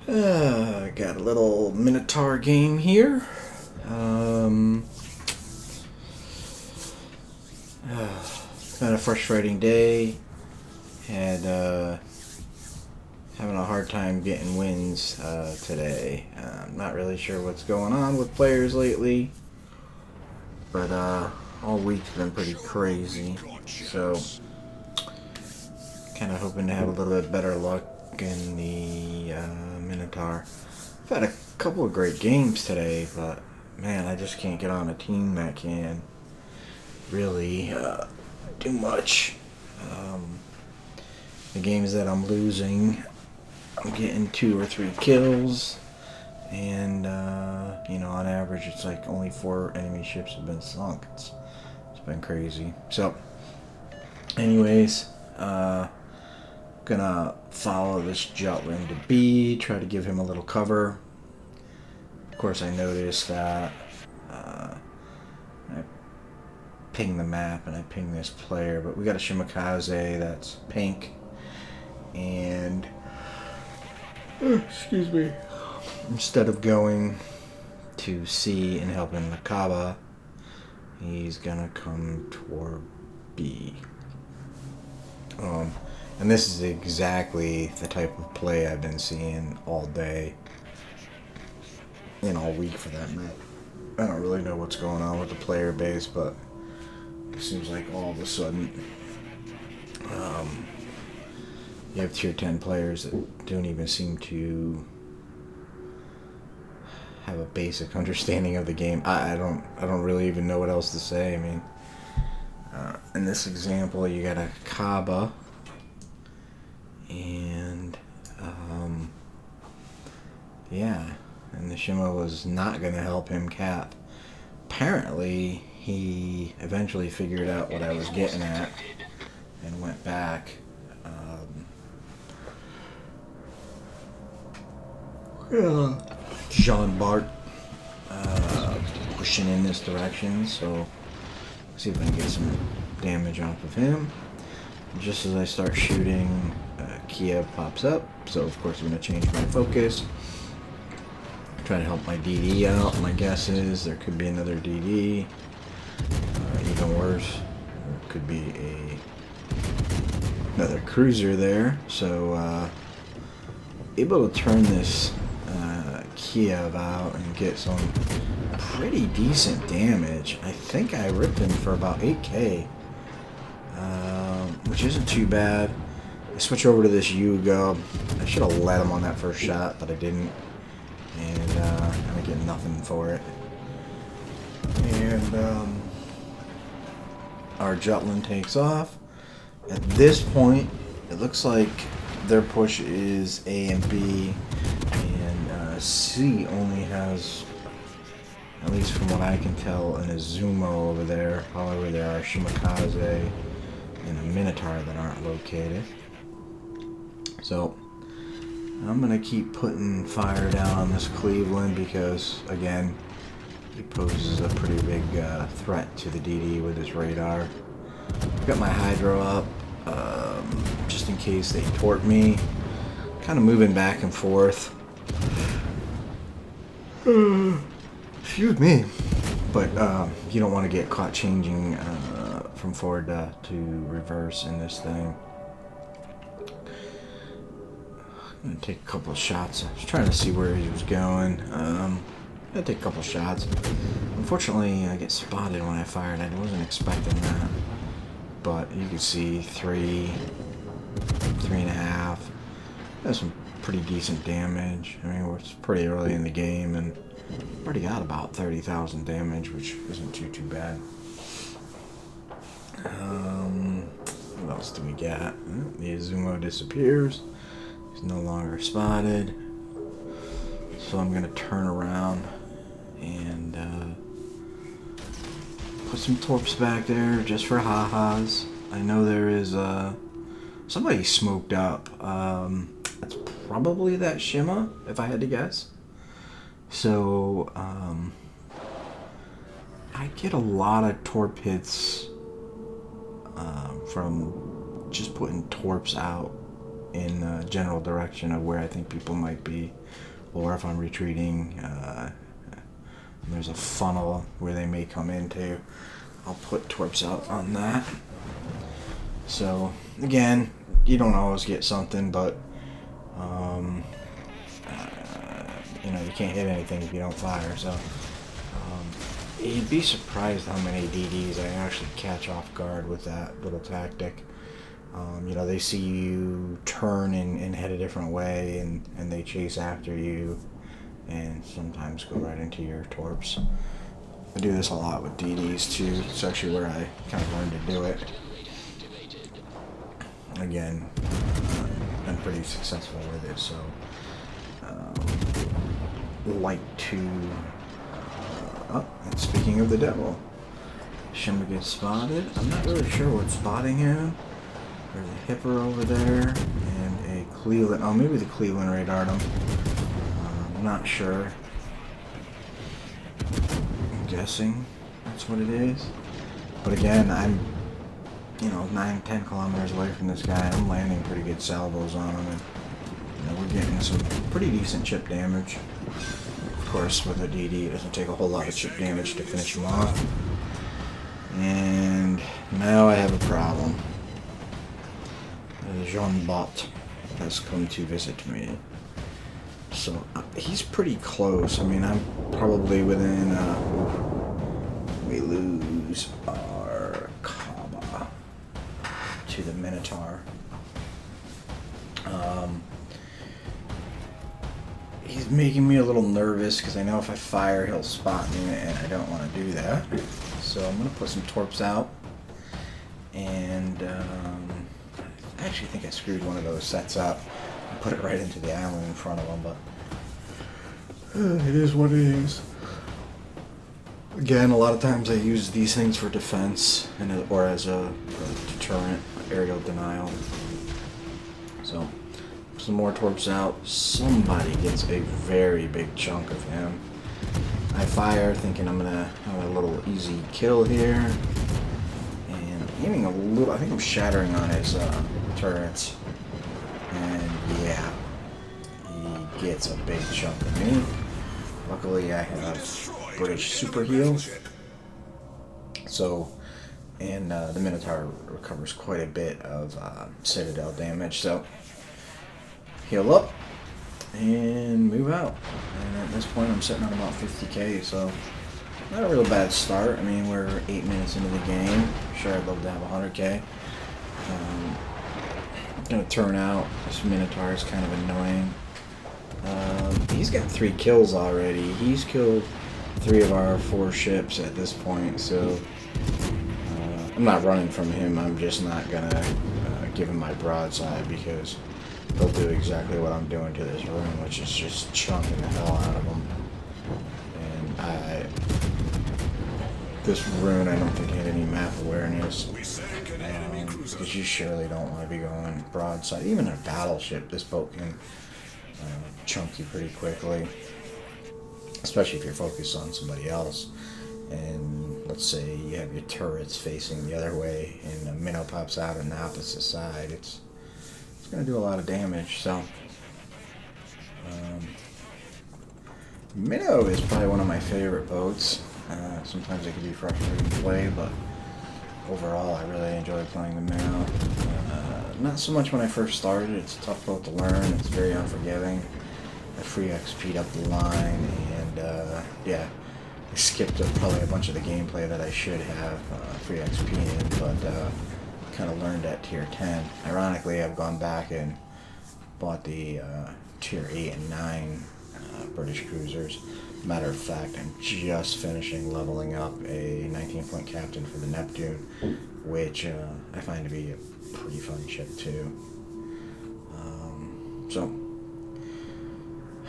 Got a little Minotaur game here. Kind of frustrating day. Had having a hard time getting wins today. I'm not really sure what's going on with players lately, but all week's been pretty crazy. So, kind of hoping to have a little bit better luck in the Minotaur. I've had a couple of great games today, but man, I just can't get on a team that can really do much. The games that I'm losing, I'm getting 2 or 3 kills, and on average, it's like only 4 enemy ships have been sunk. It's been crazy. So, anyways, gonna follow this Jutland to B, try to give him a little cover. Of course, I noticed that I ping the map and I ping this player, but we got a Shimakaze that's pink, and excuse me, instead of going to C and helping Nakaba, he's gonna come toward B. And this is exactly the type of play I've been seeing all day, and all week for that matter. I don't really know what's going on with the player base, but it seems like all of a sudden you have tier 10 players that don't even seem to have a basic understanding of the game. I don't really even know what else to say. I mean, in this example, you got a Kaba, and and the Shima was not going to help him cap. Apparently, he eventually figured out what I was getting at and went back. Jean Bart pushing in this direction, so see if I can get some damage off of him. Just as I start shooting, Kia pops up, so of course I'm going to change my focus. Try to help my DD out. My guess is there could be another DD. Even worse, there could be another cruiser there. So, able to turn this Kiev out and get some pretty decent damage. I think I ripped him for about 8k, which isn't too bad. I switch over to this Yugo. I should have let him on that first shot, but I didn't. And I get nothing for it. And our Jutland takes off. At this point, it looks like their push is A and B, and C only has, at least from what I can tell, an Izumo over there. However, there are Shimakaze and a Minotaur that aren't located. So I'm going to keep putting fire down on this Cleveland because, again, he poses a pretty big threat to the DD with his radar. Got my Hydro up, just in case they tort me. Kind of moving back and forth. Excuse me. But you don't want to get caught changing from forward to reverse in this thing. I'm gonna take a couple of shots. I was trying to see where he was going. I'm gonna take a couple of shots. Unfortunately, I get spotted when I fired. I wasn't expecting that. But you can see 3.5. That's some pretty decent damage. I mean, it's pretty early in the game, and already got about 30,000 damage, which isn't too bad. What else do we got? The Izumo disappears. He's no longer spotted. So I'm gonna turn around and put some torps back there just for ha-has. I know there is somebody smoked up. That's probably that Shima, if I had to guess. So I get a lot of torp hits from just putting torps out in general direction of where I think people might be, or if I'm retreating. There's a funnel where they may come into. I'll put torps out on that. So again, you don't always get something, but you know, you can't hit anything if you don't fire. So you'd be surprised how many DDs I actually catch off guard with that little tactic. You know, they see you turn and head a different way, and they chase after you, and sometimes go right into your torps. I do this a lot with DDs too. It's actually where I kind of learned to do it. Again, been pretty successful with it, so like to. And speaking of the devil, Shimmer gets spotted. I'm not really sure what's spotting him. There's a Hipper over there and a Cleveland. Oh, maybe the Cleveland radared him. I'm not sure. I'm guessing that's what it is. But again, I'm, you know, 9-10 kilometers away from this guy. I'm landing pretty good salvos on him, and you know, we're getting some pretty decent chip damage. Of course, with a DD, it doesn't take a whole lot of chip damage to finish him off. And now I have a problem. Jean Bot has come to visit me. So he's pretty close. I mean, I'm probably within. We lose our Kaba to the Minotaur. He's making me a little nervous because I know if I fire, he'll spot me, and I don't want to do that. So I'm going to put some torps out. And I actually think I screwed one of those sets up and put it right into the island in front of him, but it is what it is. Again, a lot of times I use these things for defense or as a deterrent, aerial denial. So, some more torps out. Somebody gets a very big chunk of him. I fire thinking I'm going to have a little easy kill here. And I'm aiming a little, I think I'm shattering on his turrets. And yeah, he gets a big chunk of me. Luckily I have British super heal. So, and the Minotaur recovers quite a bit of Citadel damage. So, heal up and move out. And at this point I'm sitting on about 50k, so not a real bad start. I mean, we're 8 minutes into the game. Sure, I'd love to have 100k. Gonna turn out. This Minotaur is kind of annoying. He's got 3 kills already. He's killed 3 of our 4 ships at this point, so I'm not running from him. I'm just not gonna give him my broadside because he'll do exactly what I'm doing to this room, which is just chunking the hell out of him. And this rune, I don't think had any map awareness. Because you surely don't want to be going broadside. Even a battleship, this boat can chunk you pretty quickly. Especially if you're focused on somebody else. And let's say you have your turrets facing the other way and a Mino pops out on the opposite side. It's going to do a lot of damage, so Mino is probably one of my favorite boats. Sometimes it can be frustrating to play, but overall I really enjoy playing the Mino. Not so much when I first started. It's a tough boat to learn. It's very unforgiving. I free XP'd up the line, and yeah, I skipped probably a bunch of the gameplay that I should have free XP in, but kind of learned at tier 10. Ironically, I've gone back and bought the tier 8 and 9 British cruisers. Matter of fact, I'm just finishing leveling up a 19-point captain for the Neptune, which I find to be a pretty fun ship too. So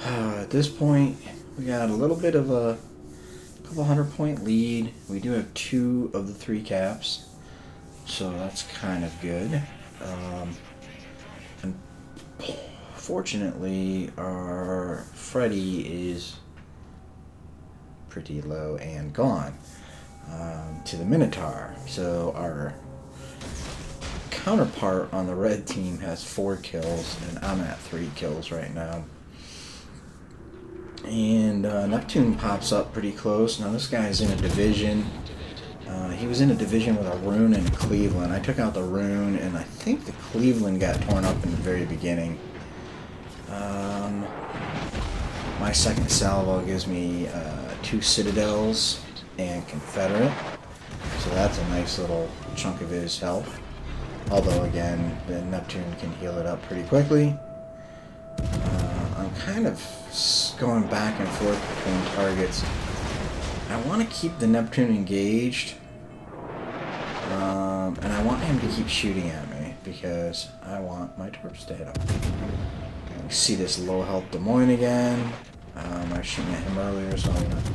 at this point, we got a little bit of a couple 100-point lead. We do have 2 of the 3 caps. So that's kind of good. Unfortunately, our Freddy is pretty low and gone to the Minotaur. So our counterpart on the red team has 4 kills, and I'm at 3 kills right now. And Neptune pops up pretty close. Now this guy's in a division. He was in a division with a rune and a Cleveland. I took out the rune, and I think the Cleveland got torn up in the very beginning. My second salvo gives me 2 citadels and confederate. So that's a nice little chunk of his health. Although again, the Neptune can heal it up pretty quickly. I'm kind of going back and forth between targets. I want to keep the Neptune engaged. And I want him to keep shooting at me because I want my torps to hit him. You see this low health Des Moines again. I was shooting at him earlier, so I'm going to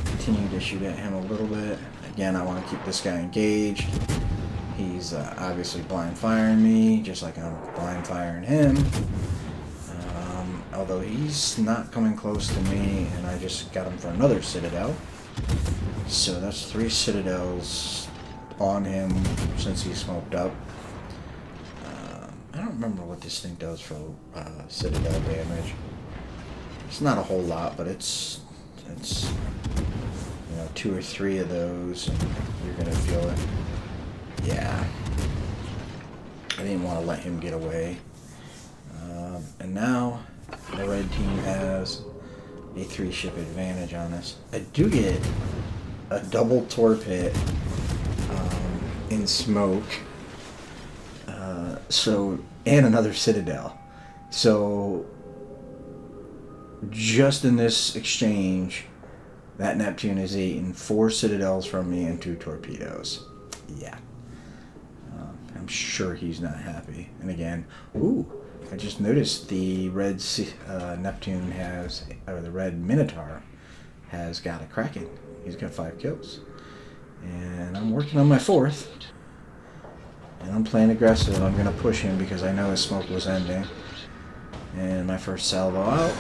continue to shoot at him a little bit. Again, I want to keep this guy engaged. He's obviously blind firing me, just like I'm blind firing him. Although he's not coming close to me, and I just got him for another citadel. So that's 3 citadels on him since he smoked up. I don't remember what this thing does for citadel damage. It's not a whole lot, but it's 2 or 3 of those, and you're gonna feel it. Yeah, I didn't want to let him get away. And now the red team has a 3-ship advantage on us. I do get a double torp hit in smoke, and another citadel. So just in this exchange, that Neptune is eating 4 citadels from me and 2 torpedoes. Yeah. I'm sure he's not happy. And again, I just noticed the red Neptune has, or the red Minotaur has got a Kraken. He's got 5 kills. And I'm working on my 4th. And I'm playing aggressive. I'm going to push him because I know his smoke was ending. And my first salvo out.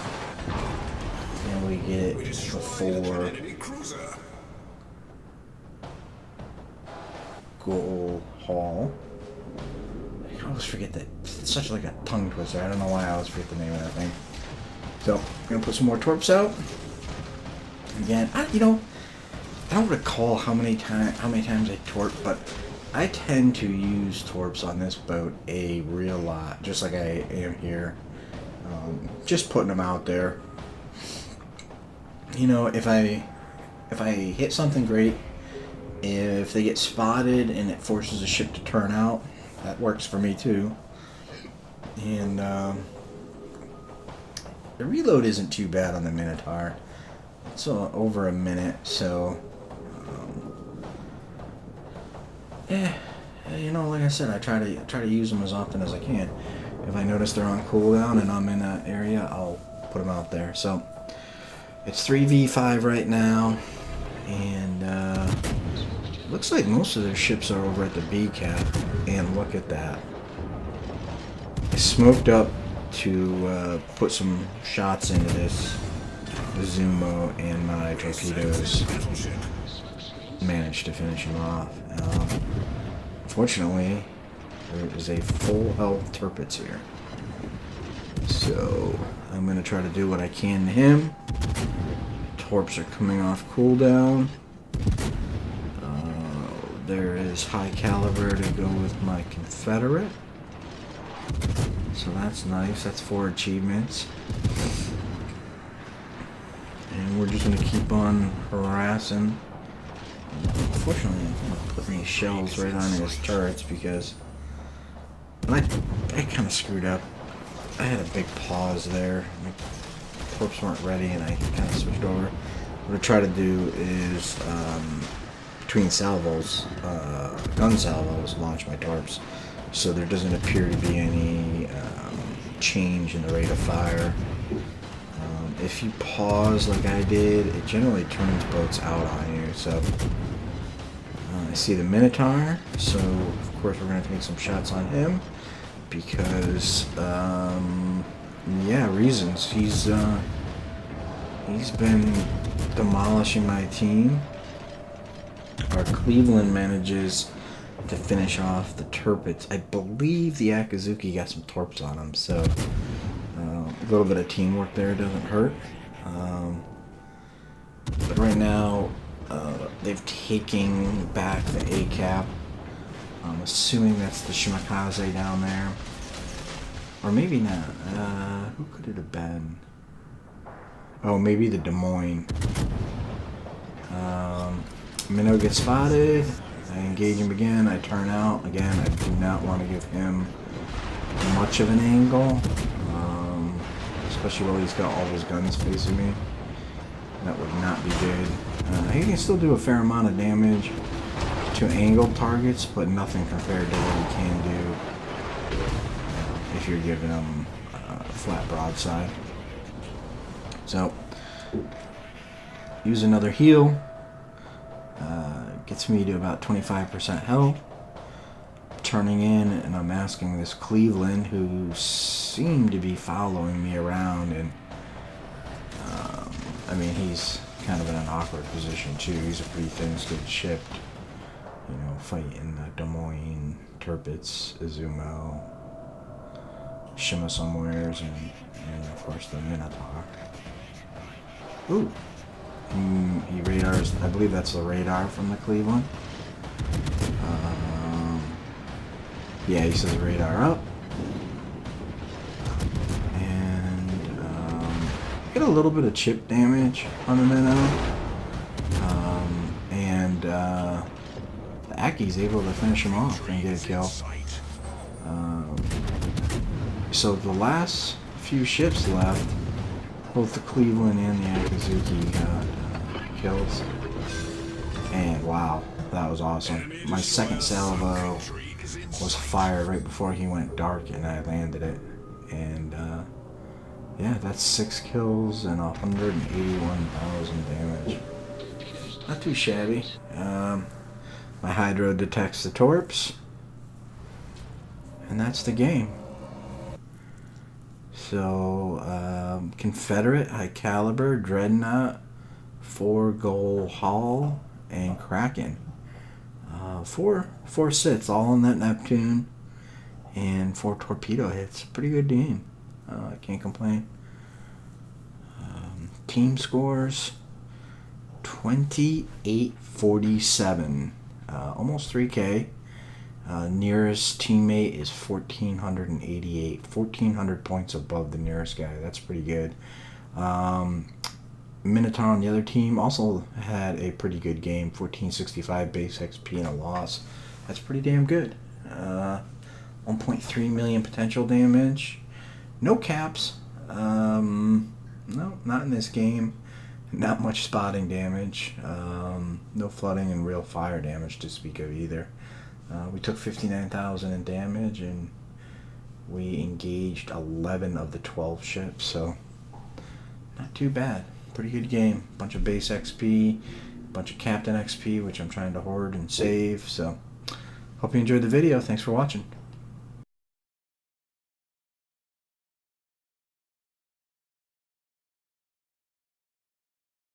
And we get the 4 goul haul. I always forget that. It's such like a tongue twister. I don't know why I always forget the name of that thing. So, I'm going to put some more torps out. Again, I don't recall how many times I torp, but I tend to use torps on this boat a real lot, just like I am here. Just putting them out there. If I hit something great, if they get spotted and it forces a ship to turn out, that works for me too. And the reload isn't too bad on the Minotaur. It's over a minute, so like I said, I try to use them as often as I can. If I notice they're on cooldown and I'm in that area, I'll put them out there. So it's 3v5 right now, and looks like most of their ships are over at the B cap. And look at that! I smoked up to put some shots into this Zumo, and my torpedoes managed to finish him off. Fortunately, there is a full health Tirpitz here. So I'm going to try to do what I can to him. Torps are coming off cooldown. There is high caliber to go with my confederate. So that's nice. That's 4 achievements. And we're just going to keep on harassing. Unfortunately, I'm going to put these shells right on his turrets because I kind of screwed up. I had a big pause there. My torps weren't ready and I kind of switched over. What I try to do is, between salvos, gun salvos, launch my torps so there doesn't appear to be any change in the rate of fire. If you pause like I did, it generally turns boats out on you. So I see the Minotaur, so of course we're going to take some shots on him because reasons. He's been demolishing my team. Our Cleveland manages to finish off the Turpits. I believe the Akazuki got some torps on him, so a little bit of teamwork there doesn't hurt. But right now, they've taken back the A-cap. I'm assuming that's the Shimakaze down there. Or maybe not. Who could it have been? Oh, maybe the Des Moines. Mino gets spotted. I engage him again. I turn out. Again, I do not want to give him much of an angle. Especially while he's got all his guns facing me. That would not be good. He can still do a fair amount of damage to angled targets, but nothing compared to what he can do if you're giving him a flat broadside. So, use another heal. Gets me to about 25% health. Turning in, and I'm asking this Cleveland, who seemed to be following me around, and I mean, he's kind of in an awkward position too. He's a pretty thin-skinned ship, you know, fighting Des Moines, Turpits, Izumo, Shima somewheres, and of course the Minotaur. Ooh. He radars, I believe that's the radar from the Cleveland. Yeah, he says radar up. And get a little bit of chip damage on the Mino. And the Aki's able to finish him off and get a kill. So the last few ships left, both the Cleveland and the Akazuki got kills. And wow, that was awesome. My second salvo was fired right before he went dark, and I landed it. And yeah, that's 6 kills and 181,000 damage. Not too shabby. My Hydro detects the torps, and that's the game. So, Confederate, High Caliber, Dreadnaught, 4 goul hull, and Kraken. 4 sits, all on that Neptune, and 4 torpedo hits. Pretty good game. I can't complain. Team scores 2847, almost 3K. Nearest teammate is 1,488, 1,400 points above the nearest guy. That's pretty good. Minotaur on the other team also had a pretty good game, 1465 base XP and a loss. That's pretty damn good. 1.3 million potential damage. No caps. No, not in this game. Not much spotting damage. No flooding and real fire damage to speak of either. We took 59,000 in damage, and we engaged 11 of the 12 ships, so not too bad. Pretty good game. Bunch of base XP, bunch of captain XP, which I'm trying to hoard and save. So hope you enjoyed the video. Thanks for watching.